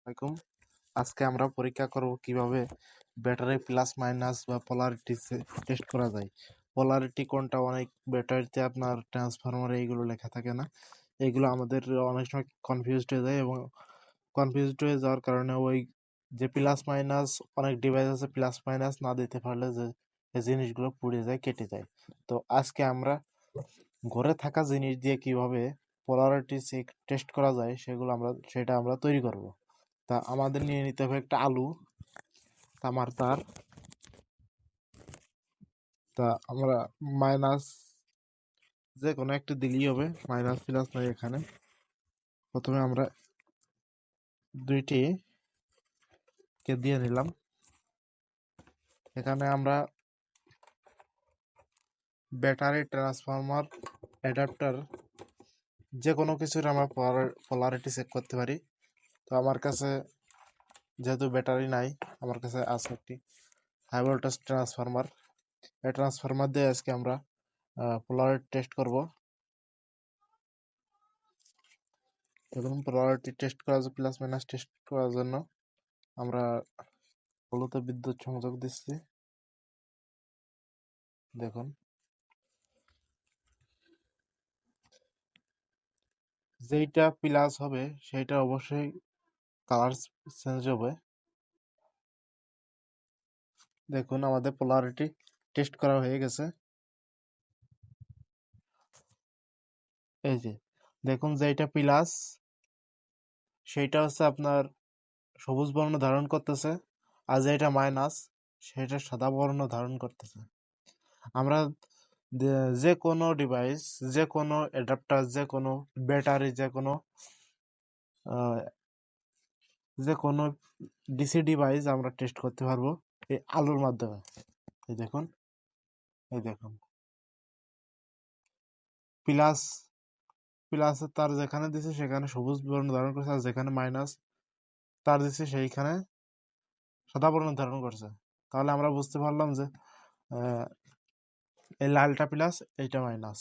আসসালামাইকুম। আজকে আমরা পরীক্ষা করব কিভাবে ব্যাটারি প্লাস মাইনাস বা পোলারিটি টেস্ট করা যায়। পোলারিটি কোনটা, অনেক ব্যাটারিতে আপনার ট্রান্সফরমারে এইগুলো লেখা থাকে না, এগুলো আমাদের অনেক সময় কনফিউজড হয়ে যায় এবং কনফিউজড হয়ে যাওয়ার কারণে ওই যে প্লাস মাইনাস, অনেক ডিভাইস আছে প্লাস মাইনাস না দিতে পারলে যে এই জিনিসগুলো পুড়ে যায়, কেটে যায়। তো আজকে আমরা ঘরে থাকা জিনিস দিয়ে কিভাবে পোলারিটি টেস্ট করা যায় সেটা আমরা তৈরি করব। তা আমাদের নিয়ে নিতে হবে একটা আলু, তামার তার। তা আমরা মাইনাস যে কোনো একটা দিলেই হবে, মাইনাস প্লাস নাই এখানে। প্রথমে আমরা দুইটি কে দিয়ে নিলাম। এখানে আমরা ব্যাটারি ট্রান্সফরমার অ্যাডাপ্টার যে কোনো কিছুর আমরা পোলারিটি চেক করতে পারি। তো আমার কাছে যেহেতু ব্যাটারি নাই, আমার কাছে আছে একটি হাই ভোল্টেজ ট্রান্সফরমার। এই ট্রান্সফরমার দিয়ে আজকে আমরা পোলারিটি টেস্ট করব। এবং পোলারিটি টেস্ট করার জন্য, প্লাস মাইনাস টেস্ট করার জন্য আমরা আলুতে বিদ্যুৎ সংযোগ দিচ্ছি। দেখুন, যেইটা প্লাস হবে সেইটা অবশ্যই কালার চেঞ্জ হবে। দেখুন, আমাদের পোলারিটি টেস্ট করা হয়ে গেছে। এই যে দেখুন, যেইটা প্লাস সেইটা হচ্ছে আপনার সবুজ বর্ণ ধারণ করতেছে, আর যেটা মাইনাস সেটা সাদা বর্ণ ধারণ করতেছে। আমরা যে কোনো ডিভাইস, যে কোনো অ্যাডাপ্টার, যে কোনো ব্যাটারি, যে কোনো ডিসি ডিভাইস আমরা টেস্ট করতে পারবো এই আলুর মাধ্যমে। এই দেখুন, এই দেখুন, প্লাস প্লাসের তার যেখানে দিছে সেখানে সবুজ বর্ণ ধারণ করছে, আর যেখানে মাইনাস তার দিছে সেইখানে সাদা বর্ণ ধারণ করছে। তাহলে আমরা বুঝতে পারলাম যে এই লালটা প্লাস, এইটা মাইনাস।